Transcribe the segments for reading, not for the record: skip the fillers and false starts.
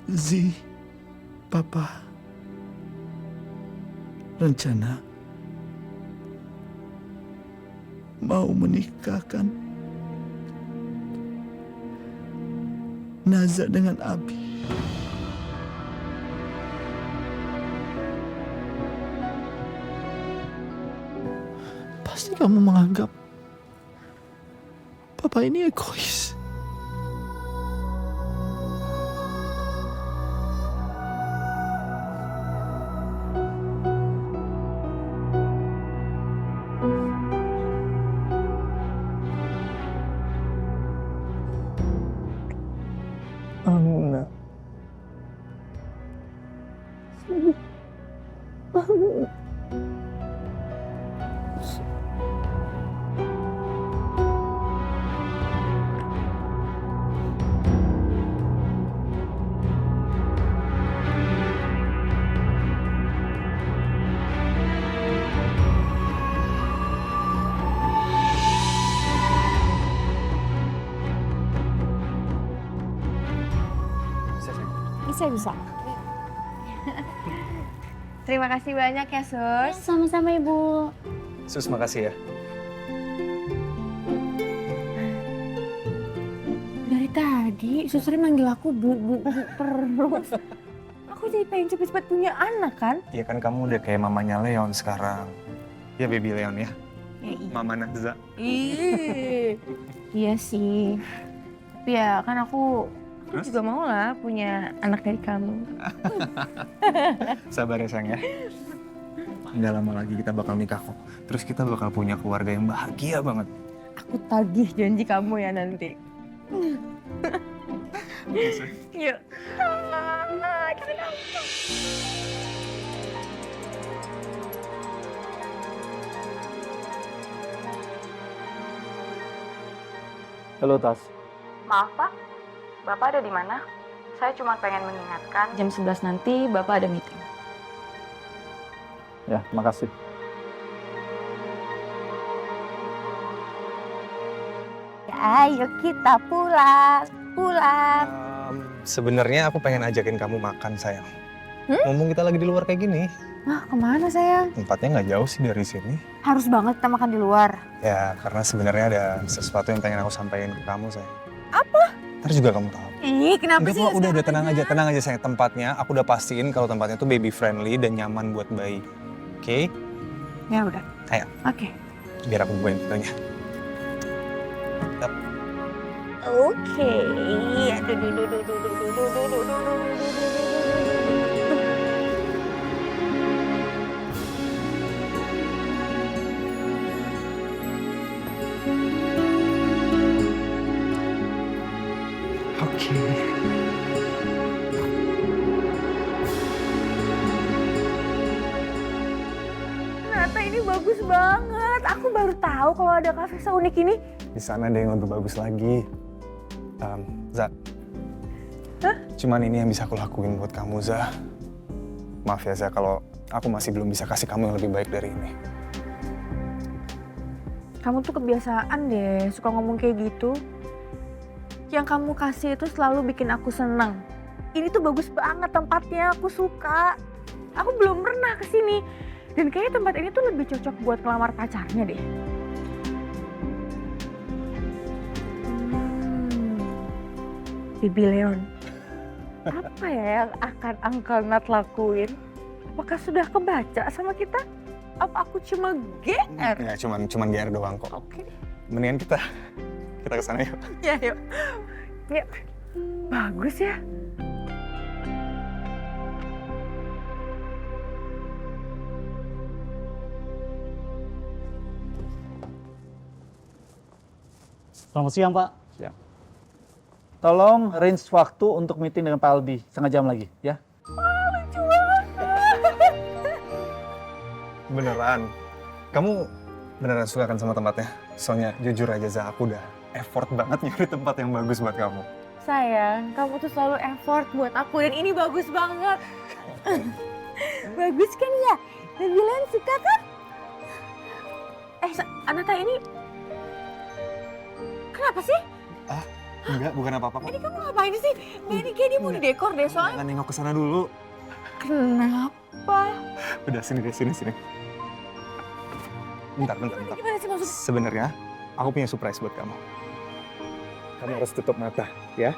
Zi, Papa, rencana mau menikahkan Naza dengan Abi. Pasti kamu menganggap Papa ini egois. Amina. Bisa. Terima kasih banyak ya, Sus. Sama-sama, Ibu. Sus, makasih ya. Dari tadi, Susri manggil aku bu terus. Aku jadi pengen cepet-cepet punya anak kan? Iya kan kamu udah kayak mamanya Leon sekarang. Ya baby Leon ya. Iya. Mama Naza. Iya sih. Tapi ya kan aku juga mau lah punya anak dari kamu. Sabar ya sayang ya. Nggak lama lagi kita bakal nikah kok. Terus kita bakal punya keluarga yang bahagia banget. Aku tagih janji kamu ya nanti. Yuk. Halo, Tas. Maaf Pak, Bapak ada di mana? Saya cuma pengen mengingatkan jam 11 nanti Bapak ada meeting. Ya, makasih. Ayo kita pulang. Sebenarnya aku pengen ajakin kamu makan sayang. Ngomong kita lagi di luar kayak gini. Nah, kemana sayang? Tempatnya nggak jauh sih dari sini. Harus banget kita makan di luar. Ya karena sebenarnya ada sesuatu yang pengen aku sampaikan ke kamu sayang. Apa? Ntar juga kamu tahu. Ih, kenapa Enggak sih? kok, udah tenang aja sayang. Tempatnya aku udah pastiin kalau tempatnya tuh baby friendly dan nyaman buat bayi. Oke? Ya udah. Ayo. Oke. Biar aku bukain fotonya. Oke. Oke. Ternyata ini bagus banget. Aku baru tahu kalau ada kafe seunik ini. Di sana ada yang lebih bagus lagi. Za. Hah? Cuman ini yang bisa aku lakuin buat kamu, Za. Maaf ya, Za, kalau aku masih belum bisa kasih kamu yang lebih baik dari ini. Kamu tuh kebiasaan deh suka ngomong kayak gitu. Yang kamu kasih itu selalu bikin aku senang. Ini tuh bagus banget tempatnya, aku suka. Aku belum pernah kesini. Dan kayaknya tempat ini tuh lebih cocok buat ngelamar pacarnya deh. Bibi Leon, apa ya yang akan Uncle Nat lakuin? Apakah sudah kebaca sama kita? Apa aku cuma GR? Ya, cuman GR doang kok. Oke. Mendingan kita kesana yuk. Ya, yuk. Yuk. Bagus ya. Selamat siang, Pak. Siap. Tolong range waktu untuk meeting dengan Pak Albi, setengah jam lagi, ya. Lucu banget. Beneran. Kamu beneran suka kan sama tempatnya? Soalnya jujur aja, Za, aku udah effort banget nyari tempat yang bagus buat kamu. Sayang, kamu tuh selalu effort buat aku dan ini bagus banget. Bagus kan ya? Nabilan suka kan? Anata ini kenapa sih? Enggak, bukan apa-apa kok. Ini kamu ngapain sih? Mbak ini kayak dia mau didekor deh soalnya. Jangan nengok ke sana dulu. Kenapa? Udah sini deh, sini. Bentar. Gimana sih maksudnya? Sebenarnya aku punya surprise buat kamu. Kamu harus tutup mata, ya.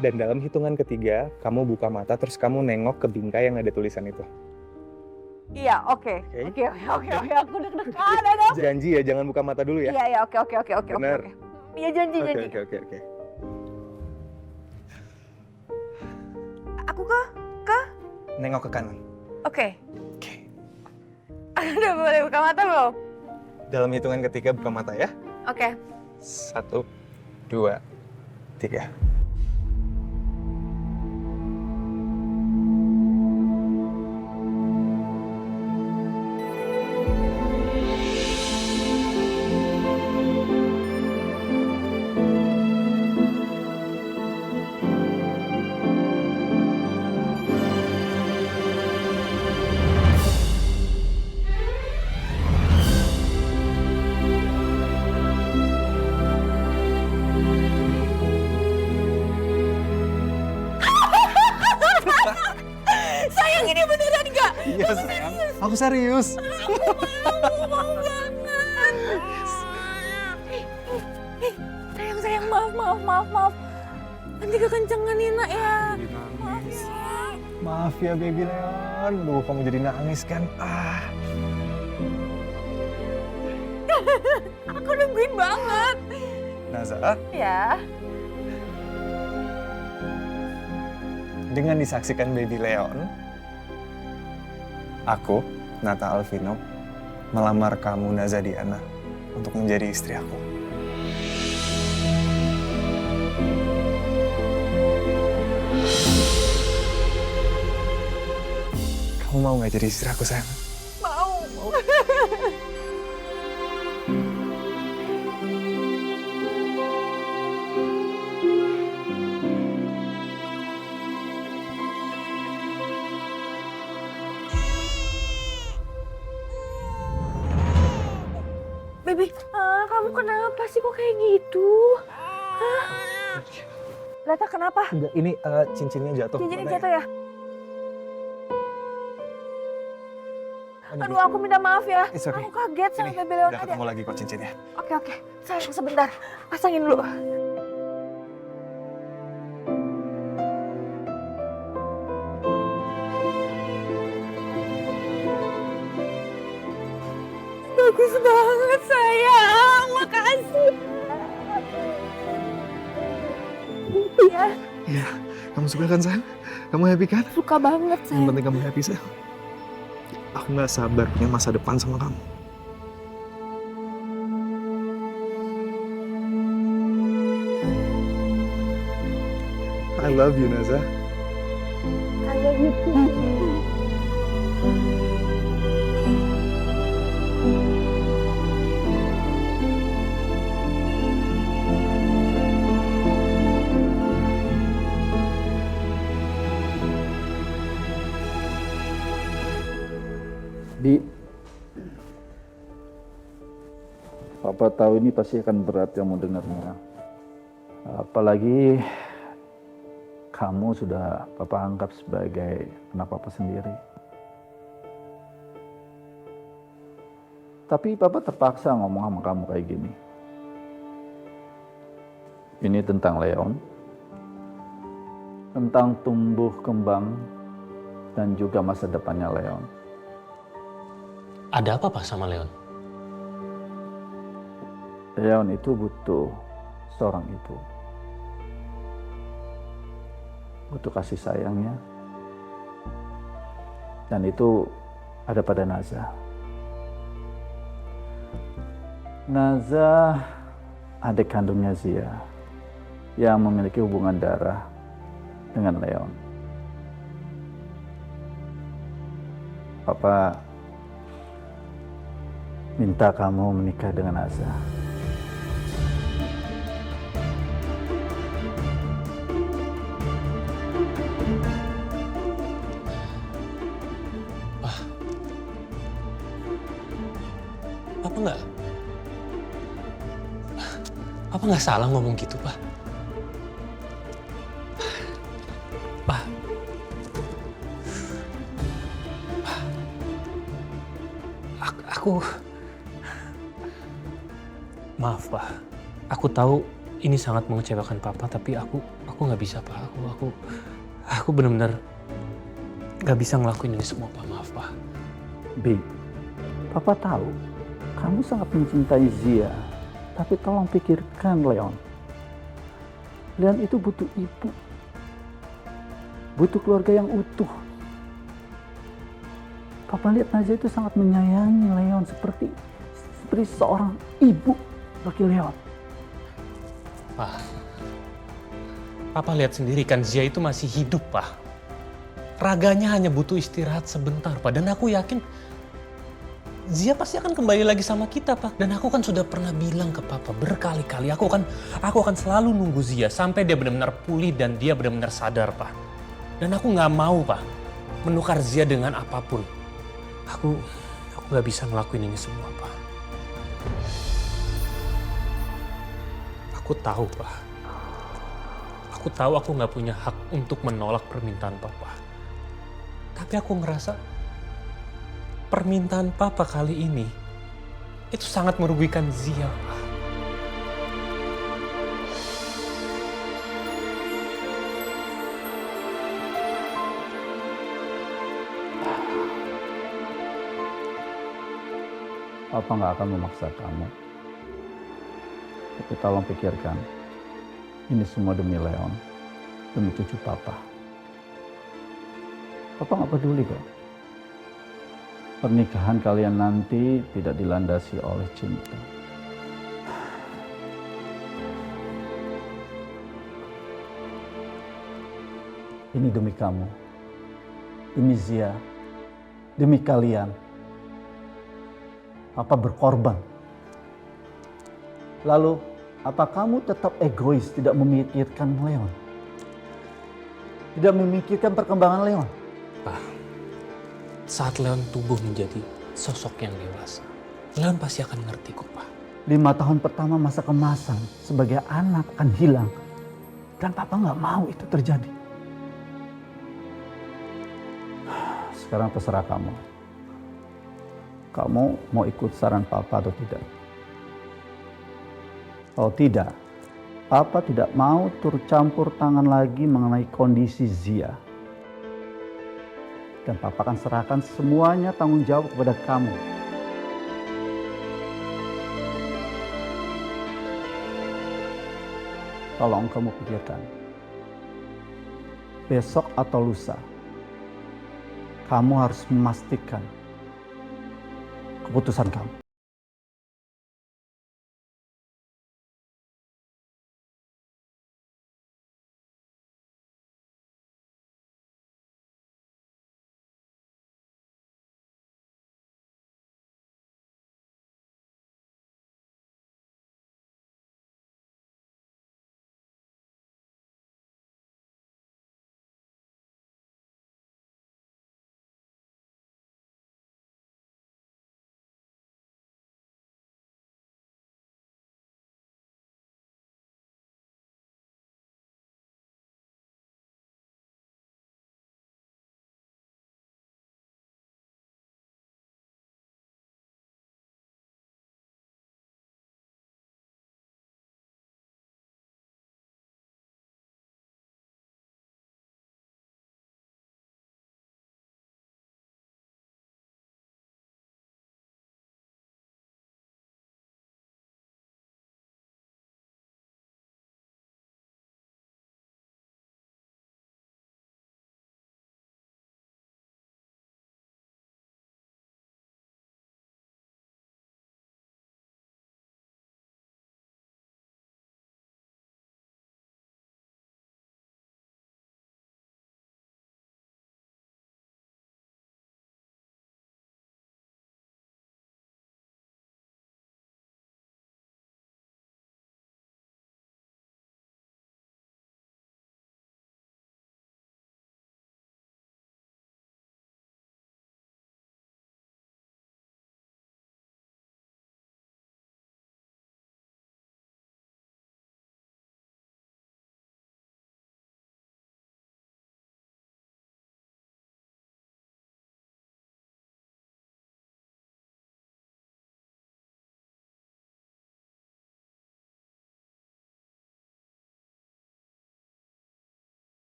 Dan dalam hitungan ketiga, kamu buka mata terus kamu nengok ke bingkai yang ada tulisan itu. Iya, oke. Oke. Oke, aku deg-degan ada. Janji ya, jangan buka mata dulu ya. Iya, oke. Benar. Iya, janji. Oke. Aku ke? Nengok ke kanan. Oke. Oke. Udah boleh buka mata belum? Dalam hitungan ketiga buka mata ya. Oke. 1, 2, 3. Sayang, ini beneran nggak? Iya sayang, aku serius. Mau banget. Sayang, maaf. Nanti kekencengan nih, Nak, ya. Maaf ya. Maaf ya baby Leon, duh kamu jadi nangis kan? Aku nungguin banget. Naza, Ya. dengan disaksikan baby Leon, aku, Nata Alvino, melamar kamu Naza Diana untuk menjadi istri aku. Kamu mau nggak jadi istri aku, sayang? Mau. Baby, kamu kenapa sih kok kayak gitu? Hah? Lata kenapa? Enggak, ini cincinnya jatuh. Cincinnya Mana jatuh ya? Mana Aduh, aku minta maaf ya. It's okay. Aku kaget sama Ini, Baby Leon udah ada. ketemu lagi kok cincinnya. Oke. Sayang, sebentar. Pasangin dulu. Bagus banget, sayang. Makasih. Ya, Iya, kamu suka kan, sayang? Kamu happy kan? suka banget, Yang sayang. penting kamu happy, sayang. Aku nggak sabar punya masa depan sama kamu. I love you, Naza. Kayak gitu. Di, Papa tahu ini pasti akan berat kamu dengarnya. Apalagi kamu sudah Papa anggap sebagai anak Papa sendiri. Tapi Papa terpaksa ngomong sama kamu kayak gini. Ini tentang Leon, tentang tumbuh kembang, dan juga masa depannya Leon. Ada apa Pak sama Leon? Leon itu butuh seorang ibu. Butuh kasih sayangnya. Dan itu ada pada Naza. Naza adik kandungnya Zia yang memiliki hubungan darah dengan Leon. Papa minta kamu menikah dengan Naza. Papa nggak salah ngomong gitu, Pak. Aku maaf Pak. Aku tahu ini sangat mengecewakan Papa, tapi aku nggak bisa Pak. Aku benar-benar nggak bisa ngelakuin ini semua Pak. Maaf Pak. B, Papa tahu kamu sangat mencintai Zia, tapi tolong pikirkan Leon. Leon itu butuh ibu, butuh keluarga yang utuh. Papa lihat Nazia itu sangat menyayangi Leon seperti seorang ibu bagi Leon. Papa lihat sendiri kan Zia itu masih hidup Pak. Raganya hanya butuh istirahat sebentar Pak. Dan aku yakin Zia pasti akan kembali lagi sama kita Pak. Dan aku kan sudah pernah bilang ke Papa berkali-kali. Aku akan selalu nunggu Zia sampai dia benar-benar pulih dan dia benar-benar sadar Pak. Dan aku nggak mau Pak menukar Zia dengan apapun. Aku nggak bisa ngelakuin ini semua Pak. Aku tahu Pak. Aku tahu aku nggak punya hak untuk menolak permintaan Papa. Tapi aku ngerasa permintaan Papa kali ini itu sangat merugikan Zia, Pak. Papa nggak akan memaksa kamu. Tapi tolong pikirkan, ini semua demi Leon, demi cucu Papa. Papa nggak peduli kok. Pernikahan kalian nanti tidak dilandasi oleh cinta. Ini demi kamu, demi Zia, demi kalian. Papa berkorban. Lalu, apa kamu tetap egois, tidak memikirkan Leon? Tidak memikirkan perkembangan Leon? Pak, saat Leon tumbuh menjadi sosok yang dewasa, Leon pasti akan ngerti kok, Pak. 5 tahun pertama masa kemasan sebagai anak akan hilang. Dan Papa nggak mau itu terjadi. Sekarang terserah kamu. Kamu mau ikut saran Papa atau tidak? Kalau tidak, Papa tidak mau turut campur tangan lagi mengenai kondisi Zia. Dan Papa akan serahkan semuanya tanggung jawab kepada kamu. Tolong kamu pikirkan. Besok atau lusa, kamu harus memastikan keputusan kamu.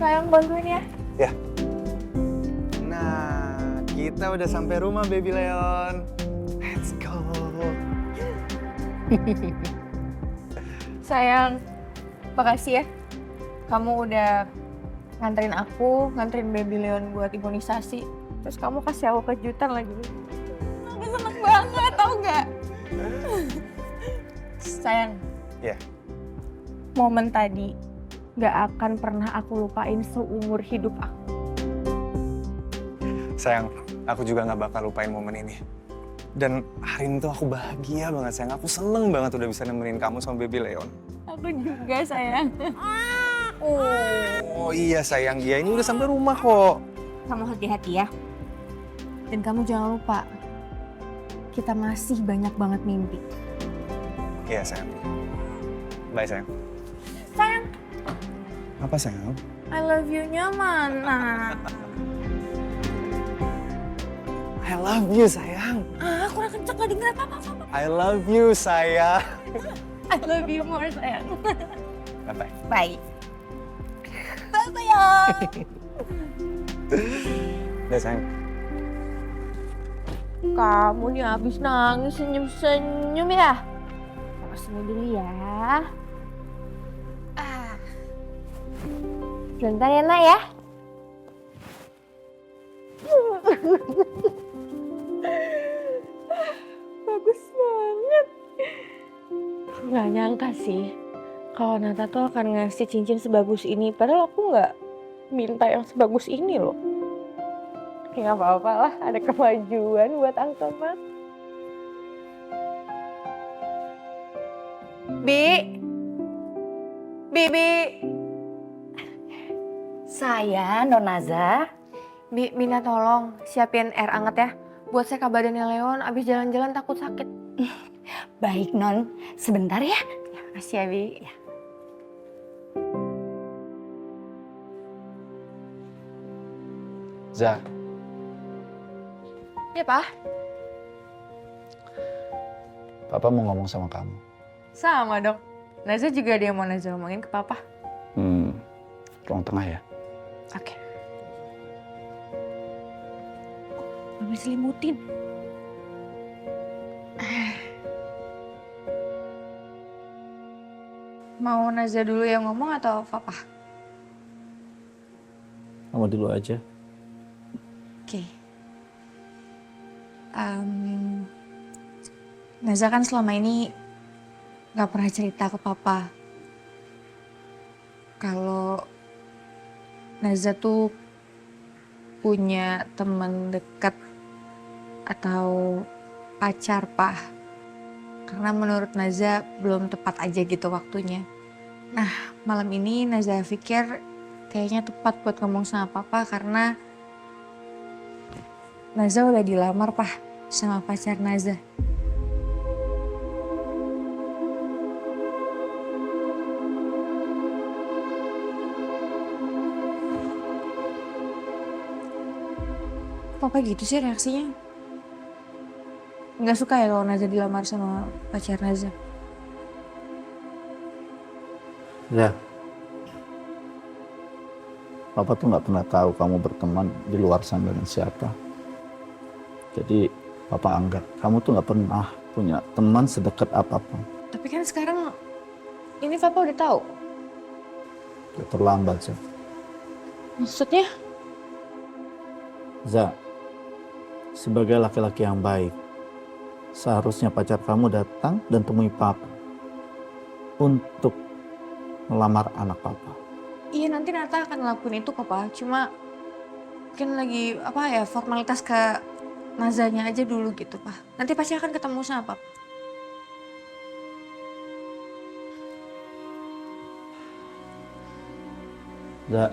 Sayang bantuin ya. Nah, kita udah sampai rumah, Baby Leon. Let's go. Sayang, makasih ya. Kamu udah nganterin aku, nganterin Baby Leon buat imunisasi. Terus kamu kasih aku kejutan lagi. Aku seneng banget, tau gak? Sayang. Iya. Momen tadi gak akan pernah aku lupain seumur hidup aku. Sayang, aku juga gak bakal lupain momen ini. Dan hari ini tuh aku bahagia banget, sayang. Aku seneng banget udah bisa nemenin kamu sama Baby Leon. Aku juga, sayang. Oh iya, sayang. Iya, ini udah sampai rumah kok. Kamu hati-hati ya. Dan kamu jangan lupa, kita masih banyak banget mimpi. Iya, sayang. Bye, sayang. Sayang, Apa, sayang? I love you-nya mana? I love you, sayang. Kurang kenceng, gak denger apa-apa. I love you, sayang. I love you more, sayang. Bye-bye. Bye. Bye, sayang. Udah, sayang. Kamu nih habis nangis senyum-senyum ya? Aku senyum dulu ya. Sebentar ya, Nak ya. Bagus banget. Gak nyangka sih kalau Nata tuh akan ngasih cincin sebagus ini. Padahal aku gak minta yang sebagus ini loh. Ya gak apa-apa lah, ada kemajuan buat Uncle Mas. Bi. Saya, Nonaza. Bina tolong siapin air anget ya. Buat saya kabarinnya Leon, abis jalan-jalan takut sakit. Baik, Non. Sebentar ya. Makasih ya, Bi. Za, Ya, Pak. Papa mau ngomong sama kamu. Sama dong. Naza juga dia mau Naza ngomongin ke Papa. Ruang tengah ya. Oke. Mama selimutin. Mau Naza dulu yang ngomong atau Papa? Kamu dulu aja. Oke. Naza kan selama ini gak pernah cerita ke Papa kalau Naza tuh punya teman dekat atau pacar, Pak. Karena menurut Naza belum tepat aja gitu waktunya. Nah, malam ini Naza pikir kayaknya tepat buat ngomong sama Papa karena Naza udah dilamar, Pak, sama pacar Naza. Papa gitu sih reaksinya? Nggak suka ya kalau Naza dilamar sama pacar Naza? Ya. Papa tuh nggak pernah tahu kamu berteman di luar sana dengan siapa. Jadi Papa anggap kamu tuh nggak pernah punya teman sedekat apapun. Tapi kan sekarang ini Papa udah tahu. Udah terlambat, Za. Maksudnya? Za, sebagai laki-laki yang baik, seharusnya pacar kamu datang dan temui Papa untuk melamar anak Papa. Iya, nanti Nata akan ngelakuin itu kok, Pak. Cuma mungkin lagi formalitas ke Nazanya aja dulu gitu, Pak. Nanti pasti akan ketemu sama Papa. Za,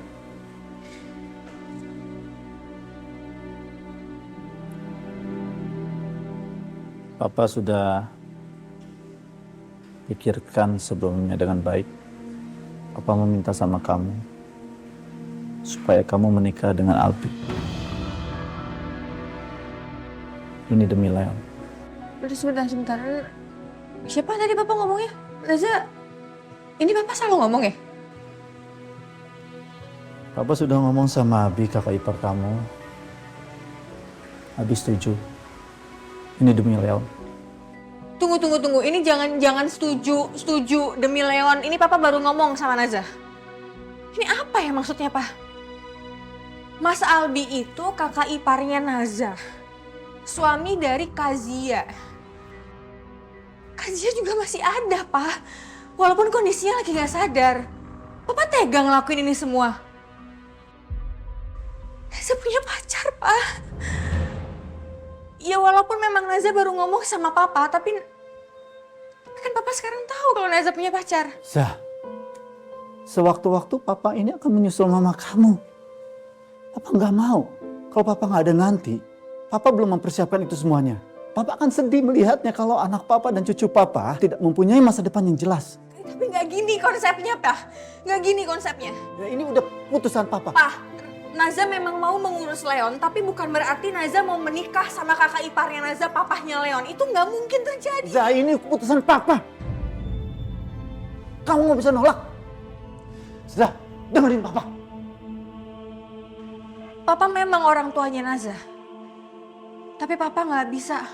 Papa sudah pikirkan sebelumnya dengan baik. Papa meminta sama kamu supaya kamu menikah dengan Alpi. Ini demi Leon. Udah sebentar. Siapa tadi Papa ngomongnya? Naza, ini Papa selalu ngomong ya? Papa sudah ngomong sama Abi, kakak ipar kamu. Abi setuju. Ini demi Leon. Tunggu. Ini jangan setuju demi Leon. Ini papa baru ngomong sama Nazah. Ini apa ya maksudnya, Pak? Mas Albi itu kakak iparnya Nazah. Suami dari Kazia. Kazia juga masih ada, Pak. Walaupun kondisinya lagi gak sadar. Papa tega ngelakuin ini semua. Nazah punya pacar, Pak. Ya walaupun memang Nazah baru ngomong sama papa, tapi kan papa sekarang tahu kalau Nazah punya pacar. Zah, sewaktu-waktu papa ini akan menyusul mama kamu. Papa nggak mau. Kalau papa nggak ada nanti, papa belum mempersiapkan itu semuanya. Papa akan sedih melihatnya kalau anak papa dan cucu papa tidak mempunyai masa depan yang jelas. Tapi nggak gini konsepnya, Pak. Nggak gini konsepnya. Ya, ini udah putusan papa. Pak, Nazah memang mau mengurus Leon, tapi bukan berarti Nazah mau menikah sama kakak iparnya Nazah, papahnya Leon. Itu nggak mungkin terjadi. Zah, ini keputusan papa. Kamu nggak bisa nolak. Zah, dengerin papa. Papa memang orang tuanya Nazah. Tapi papa nggak bisa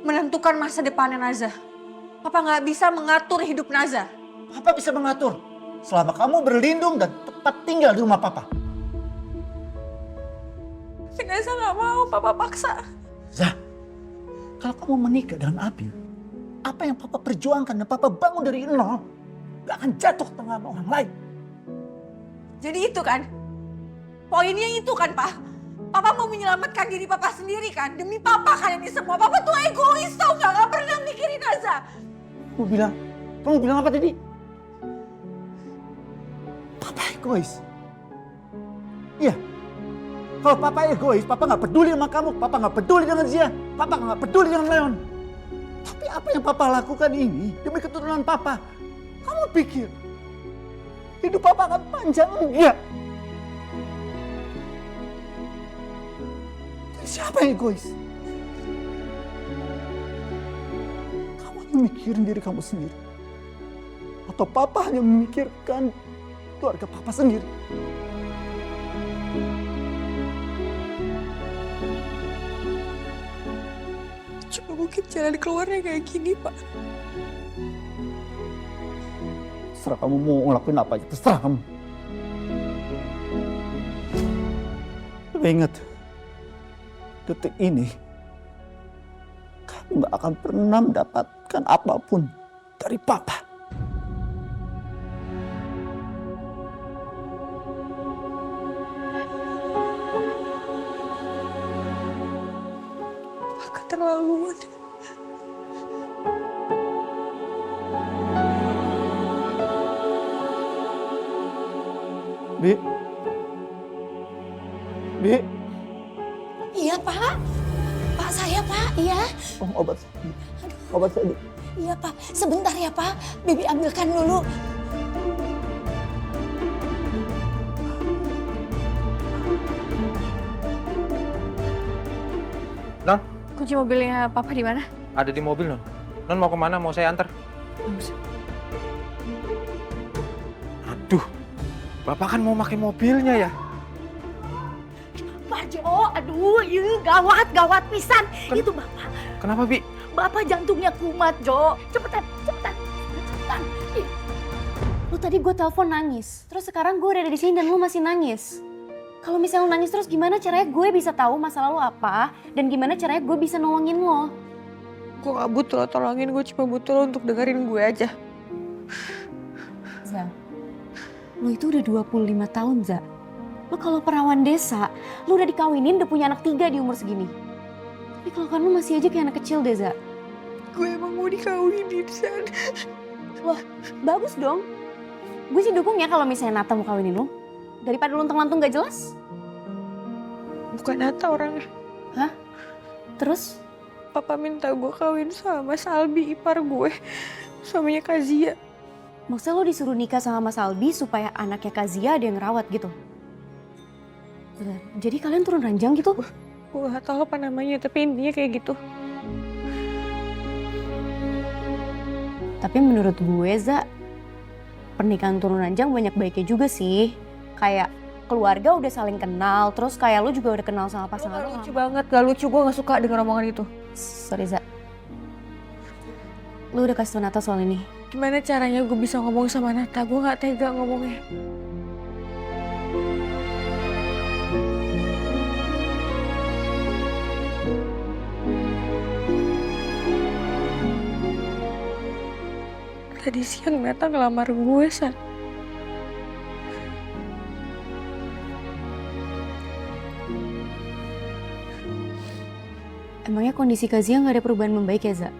menentukan masa depannya Nazah. Papa nggak bisa mengatur hidup Nazah. Papa bisa mengatur selama kamu berlindung dan tepat tinggal di rumah papa. Tapi Nazah nggak mau, papa paksa. Zah, kalau kamu menikah dengan Abi, apa yang papa perjuangkan dan papa bangun dari nol, gak akan jatuh ke tangan orang lain. Jadi itu kan? Poinnya itu kan, Pak? Papa mau menyelamatkan diri papa sendiri kan? Demi papa kan ini semua. Papa tuh egois tau gak? Gak pernah mikirin Nazah. Kamu bilang apa tadi? Papa egois. Iya. Kalau papa egois, papa gak peduli sama kamu. Papa gak peduli dengan Zia. Papa gak peduli dengan Leon. Tapi apa yang papa lakukan ini demi keturunan papa. Kamu pikir hidup papa akan panjang? Enggak. Siapa yang egois? Kamu hanya mikirin diri kamu sendiri. Atau papa hanya memikirkan keluarga papa sendiri. Cuma mungkin jalan keluarnya kayak gini, Pak. Terserah kamu mau ngelakuin apa aja, terserah kamu. Tapi ingat, detik ini, kamu gak akan pernah mendapatkan apapun dari papa. Keterlaluan. Bi. Iya, Pak. Pak saya, Pak. Iya. Obat saya. Iya, Pak. Sebentar ya, Pak. Bibi ambilkan dulu. Non, Kunci mobilnya papa di mana? ada di mobil, Non. Non mau kemana? Mau saya antar? Aduh, Bapak kan mau pakai mobilnya ya? Pak Jo, aduh, gawat pisan. Itu Bapak. Kenapa, Bi? Bapak jantungnya kumat, Jo. Cepetan. Ih. Lu tadi gue telepon nangis, terus sekarang gue udah ada di sini dan lu masih nangis. Kalau misalnya lu nangis terus gimana caranya gue bisa tahu masa lalu apa dan gimana caranya gue bisa nolongin lo? Gue gak butuh lo tolongin, gue cuma butuh lo untuk dengerin gue aja. Za, lu itu udah 25 tahun, Za. Lu kalau perawan desa, lu udah dikawinin, udah punya anak 3 di umur segini. Tapi kalau kan lu masih aja kayak anak kecil deh, Za. Gue emang mau dikawinin, San. Wah, bagus dong. Gue sih dukung ya kalau misalnya Nata mau kawinin lu. Daripada lontang-lantung gak jelas. Bukan Nata orangnya. Hah? Terus? Papa minta gue kawin sama Mas Albi, ipar gue. Suaminya Kazia. Maksudnya lo disuruh nikah sama Mas Albi supaya anaknya Kazia ada yang ngerawat gitu? Bentar, jadi kalian turun ranjang gitu? Gue gak tahu apa namanya, tapi intinya kayak gitu. Tapi menurut gue, Za, pernikahan turun ranjang banyak baiknya juga sih. Kayak keluarga udah saling kenal, terus kayak lu juga udah kenal sama pasangan Gak lu. lucu banget, gak lucu. Gue gak suka denger omongan itu. Sorry Za. Lu udah kasih tau Nata soal ini? Gimana caranya gue bisa ngomong sama Nata? Gue gak tega ngomongnya. Tadi siang Nata ngelamar gue, San. Emangnya kondisi Kazia gak ada perubahan membaik ya Za?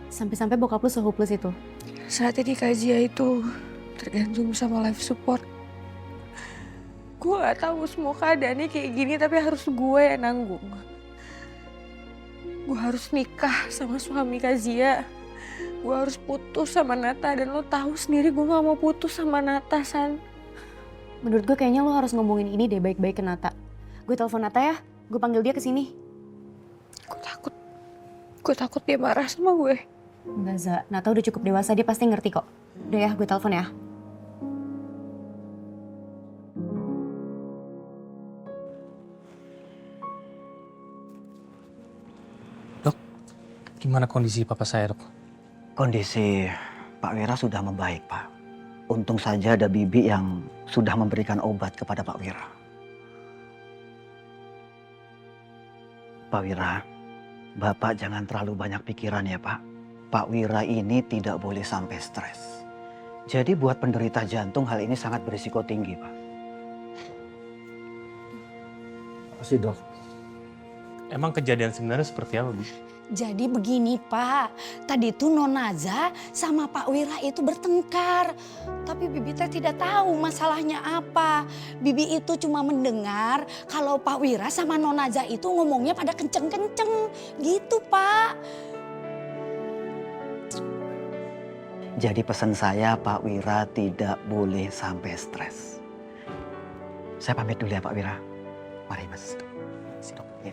Sampai-sampai bokap lu se-hopeless itu? Saat ini Kazia itu tergantung sama life support. Gue gak tahu semua keadaannya kayak gini, tapi harus gue yang nanggung. Gue harus nikah sama suami Kazia. Gue harus putus sama Nata, dan lo tahu sendiri gue gak mau putus sama Nata, San. Menurut gue kayaknya lu harus ngomongin ini deh baik-baik ke Nata. Gue telepon Nata ya, gue panggil dia ke sini. Gue takut dia marah sama gue. Enggak Za, Nata udah cukup dewasa, dia pasti ngerti kok. Udah ya, gue telepon ya. Dok, gimana kondisi papa saya, Dok? Kondisi Pak Wira sudah membaik, Pak. Untung saja ada Bibi yang sudah memberikan obat kepada Pak Wira. Pak Wira, Bapak jangan terlalu banyak pikiran ya, Pak. Pak Wira ini tidak boleh sampai stres. Jadi buat penderita jantung hal ini sangat berisiko tinggi, Pak. Makasih, Dok. Emang kejadian sebenarnya seperti apa, Bu? Jadi begini Pak, tadi tuh Nonaza sama Pak Wira itu bertengkar. Tapi Bibi teh tidak tahu masalahnya apa. Bibi itu cuma mendengar kalau Pak Wira sama Nonaza itu ngomongnya pada kenceng-kenceng. Gitu Pak. Jadi pesan saya Pak Wira tidak boleh sampai stres. Saya pamit dulu ya Pak Wira. Mari Mas. Si Dok. Ya.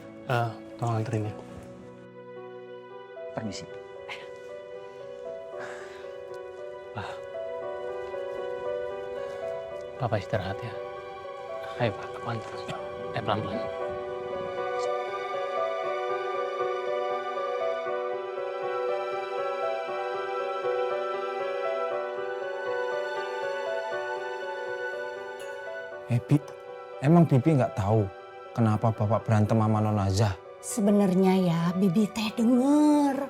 Tolong anterin ya. Permisi. Papa istirahat ya. Ayo Pak, aku antar. Pelan-pelan. Emang Bibi nggak tahu kenapa Bapak berantem sama Nonaza? Sebenarnya ya Bibi teh denger.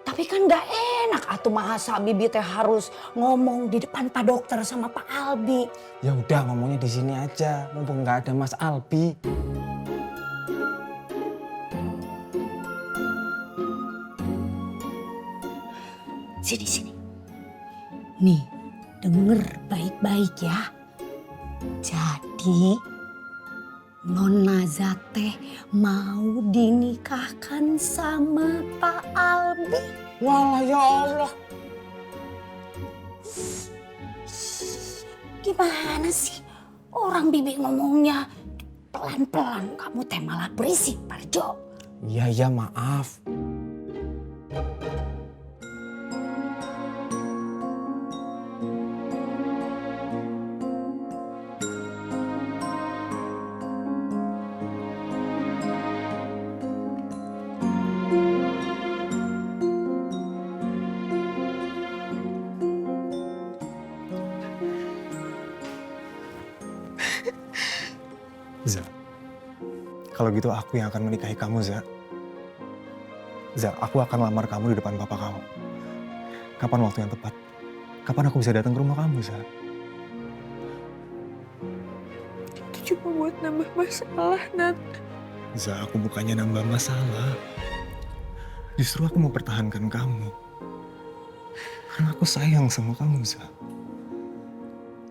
Tapi kan gak enak atuh masa Bibi teh harus ngomong di depan Pak Dokter sama Pak Albi. Ya udah ngomongnya di sini aja, mumpung nggak ada Mas Albi. Sini. Nih, denger baik-baik ya. Jadi Nonaza teh mau dinikahkan sama Pak Albi. Walah ya Allah. Gimana sih? Orang Bibi ngomongnya pelan-pelan. Kamu teh malah berisik, Parjo. Iya maaf. Za, kalau gitu aku yang akan menikahi kamu, Za. Za, aku akan lamar kamu di depan papa kamu. Kapan waktu yang tepat? Kapan aku bisa datang ke rumah kamu, Za? Itu cuma buat nambah masalah, Nat. Za, aku bukannya nambah masalah. Justru aku mau pertahankan kamu. Karena aku sayang sama kamu, Za.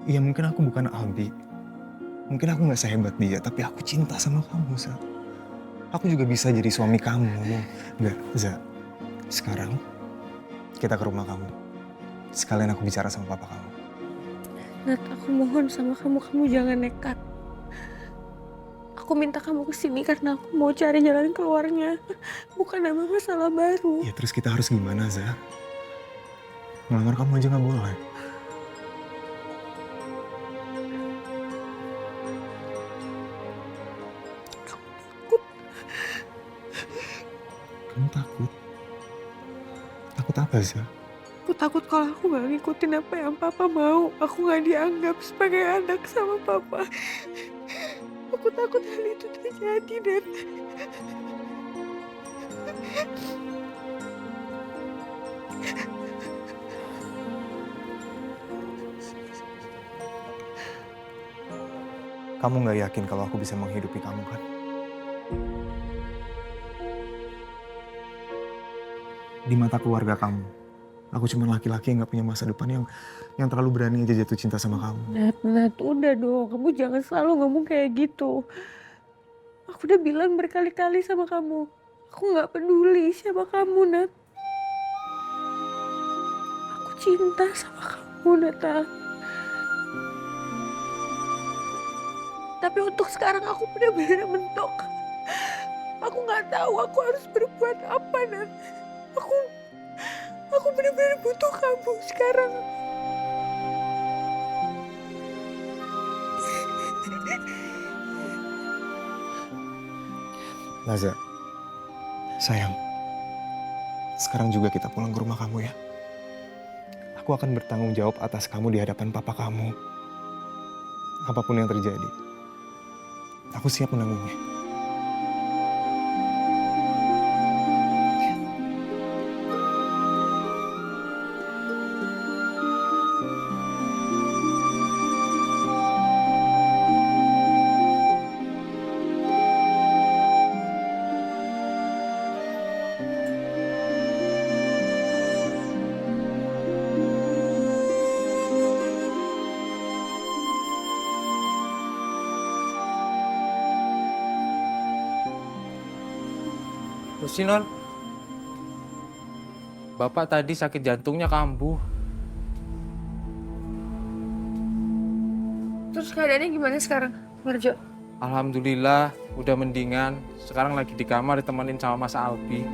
Ya mungkin aku bukan Albi. Mungkin aku gak sehebat dia, tapi aku cinta sama kamu, Za. Aku juga bisa jadi suami kamu. Enggak, Za. Sekarang kita ke rumah kamu. Sekalian aku bicara sama papa kamu. Nat, aku mohon sama kamu jangan nekat. Aku minta kamu kesini karena aku mau cari jalan keluarnya. Bukan nambah masalah baru. Ya terus kita harus gimana, Za? Ngelamar kamu aja gak boleh. takut. Takut apa, Za? Aku takut kalau aku gak ngikutin apa yang papa mau. Aku gak dianggap sebagai anak sama papa. Aku takut hal itu terjadi, Dan. Kamu nggak yakin kalau aku bisa menghidupi kamu, kan? Di mata keluarga kamu, aku cuma laki-laki yang nggak punya masa depan yang terlalu berani aja jatuh cinta sama kamu. Nat, udah dong. Kamu jangan selalu ngomong kayak gitu. Aku udah bilang berkali-kali sama kamu. Aku gak peduli siapa kamu, Nat. Aku cinta sama kamu, Nata. Tapi untuk sekarang aku benar-benar mentok. Aku gak tahu aku harus berbuat apa, Nat. Aku benar-benar butuh kamu sekarang. Naza, sayang, sekarang juga kita pulang ke rumah kamu ya. Aku akan bertanggung jawab atas kamu di hadapan papa kamu. Apapun yang terjadi, aku siap menanggungnya. Terus Non, Bapak tadi sakit jantungnya kambuh. Terus keadaannya gimana sekarang, Marjo? Alhamdulillah udah mendingan. Sekarang lagi di kamar ditemenin sama Mas Albi.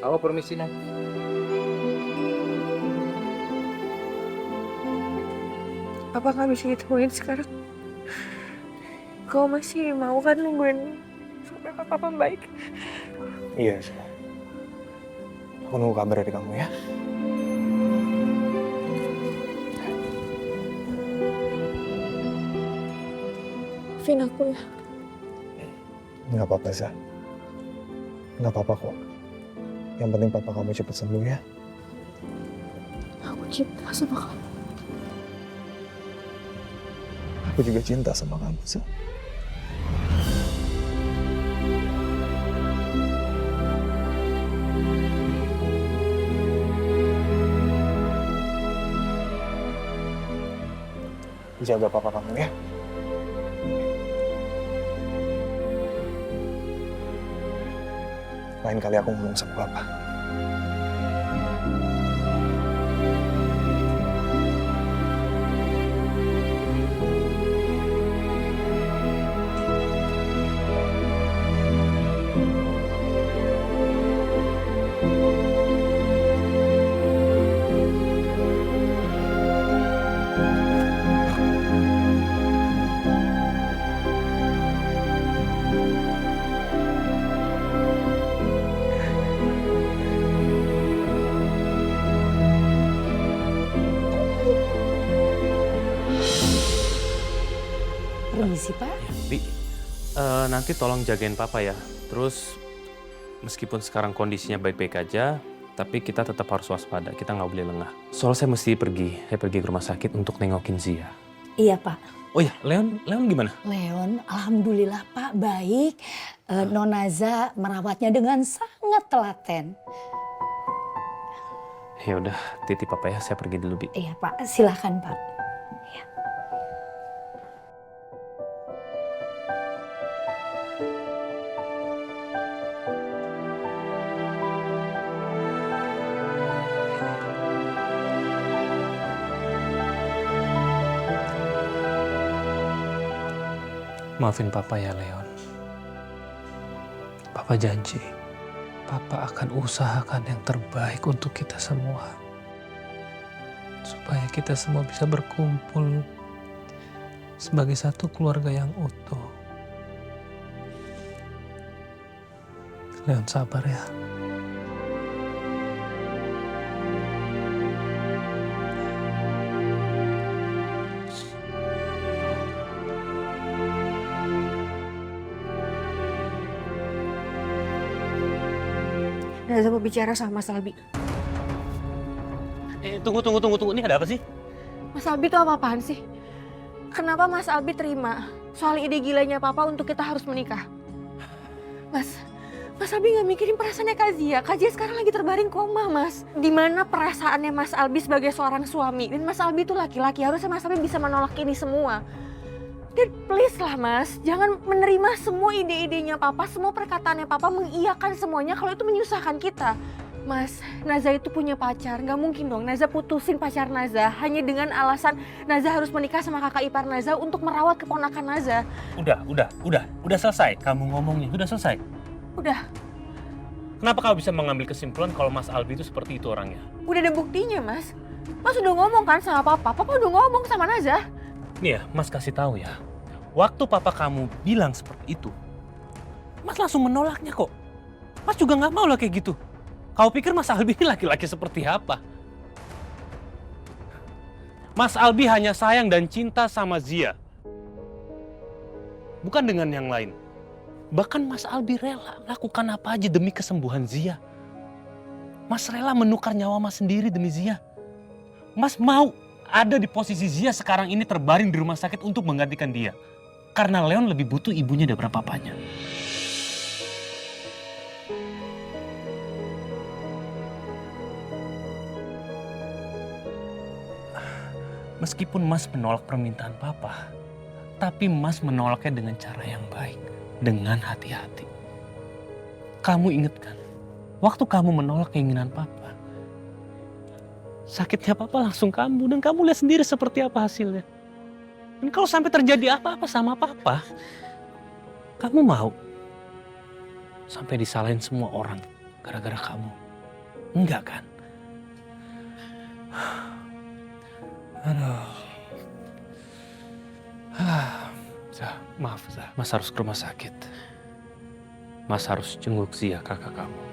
Aku permisi, Non. Papa nggak bisa ditemuin sekarang. Kau masih mau kan nungguin sampai papa baik? Iya, sayang. Aku nunggu kabar dari kamu ya. Maafin aku ya. Nggak apa-apa, Za. Nggak apa-apa kok. Yang penting papa kamu cepat sembuh ya. Aku cinta sama kamu. Aku juga cinta sama kamu, Za. Jaga papa kamu ya. Lain kali aku ngomong sama papa. Permisi, Pak. Ya, Bi, nanti tolong jagain papa ya. Terus meskipun sekarang kondisinya baik-baik aja, tapi kita tetap harus waspada. Kita nggak boleh lengah. Soalnya saya mesti pergi. Saya pergi ke rumah sakit untuk nengokin Zia. Iya, Pak. Oh ya, Leon gimana? Leon, alhamdulillah Pak, baik. Nonaza merawatnya dengan sangat telaten. Ya udah, titip papa ya. Saya pergi dulu, Bi. Iya, Pak. Silakan, Pak. Iya. Maafin papa ya, Leon. Papa janji, papa akan usahakan yang terbaik untuk kita semua. Supaya kita semua bisa berkumpul sebagai satu keluarga yang utuh. Leon sabar ya. Naza mau bicara sama Mas Albi. Tunggu. Ini ada apa sih? Mas Albi tuh apa-apaan sih? Kenapa Mas Albi terima soal ide gilanya Papa untuk kita harus menikah? Mas Albi gak mikirin perasaannya Kak Zia. Kak Zia sekarang lagi terbaring koma, Mas. Dimana perasaannya Mas Albi sebagai seorang suami. Dan Mas Albi itu laki-laki, harusnya Mas Albi bisa menolak ini semua. Dan please lah Mas, jangan menerima semua ide-idenya Papa, semua perkataannya Papa, mengiyakan semuanya kalau itu menyusahkan kita. Mas, Naza itu punya pacar, gak mungkin dong Naza putusin pacar Naza hanya dengan alasan Naza harus menikah sama kakak ipar Naza untuk merawat keponakan Naza. Udah selesai kamu ngomongnya, udah selesai. Udah. Kenapa kamu bisa mengambil kesimpulan kalau Mas Albi itu seperti itu orangnya? Udah ada buktinya Mas. Mas udah ngomong kan sama Papa, Papa udah ngomong sama Naza. Nih ya, Mas kasih tahu ya. Waktu Papa kamu bilang seperti itu, Mas langsung menolaknya kok. Mas juga nggak mau lah kayak gitu. Kau pikir Mas Albi ini laki-laki seperti apa? Mas Albi hanya sayang dan cinta sama Zia. Bukan dengan yang lain. Bahkan Mas Albi rela lakukan apa aja demi kesembuhan Zia. Mas rela menukar nyawa Mas sendiri demi Zia. Mas mau ada di posisi Zia sekarang ini terbaring di rumah sakit untuk menggantikan dia. Karena Leon lebih butuh ibunya daripada papanya. Meskipun Mas menolak permintaan Papa, tapi Mas menolaknya dengan cara yang baik, dengan hati-hati. Kamu ingat kan, waktu kamu menolak keinginan Papa, sakitnya Papa langsung kambuh dan kamu lihat sendiri seperti apa hasilnya. Dan kalau sampai terjadi apa-apa sama Papa, kamu mau sampai disalahin semua orang gara-gara kamu? Enggak kan? Aduh. Zah, maaf Zah. Mas harus ke rumah sakit. Mas harus jenguk Zia, kakak kamu.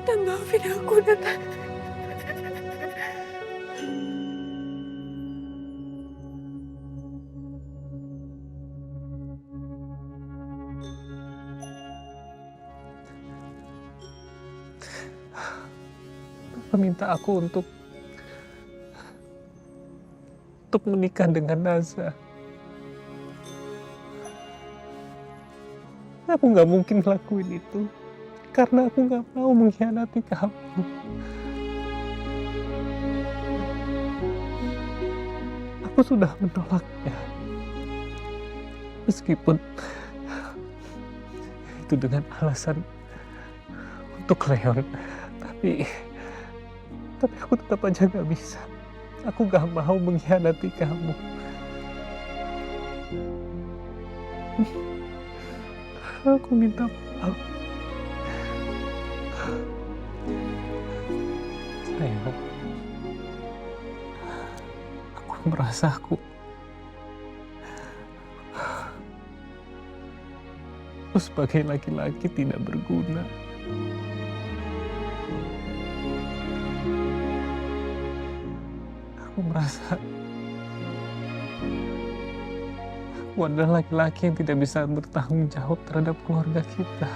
Dan maafin aku, Nata. Meminta aku untuk menikah dengan Naza. Aku nggak mungkin ngelakuin itu karena aku nggak mau mengkhianati kamu. Aku sudah menolaknya, meskipun itu dengan alasan untuk Leon, tapi aku tetap aja gak bisa. Aku gak mau mengkhianati kamu. Aku minta maaf. Sayang, aku merasa aku sebagai laki-laki tidak berguna. Aku merasa aku adalah laki-laki yang tidak bisa bertanggung jawab terhadap keluarga kita.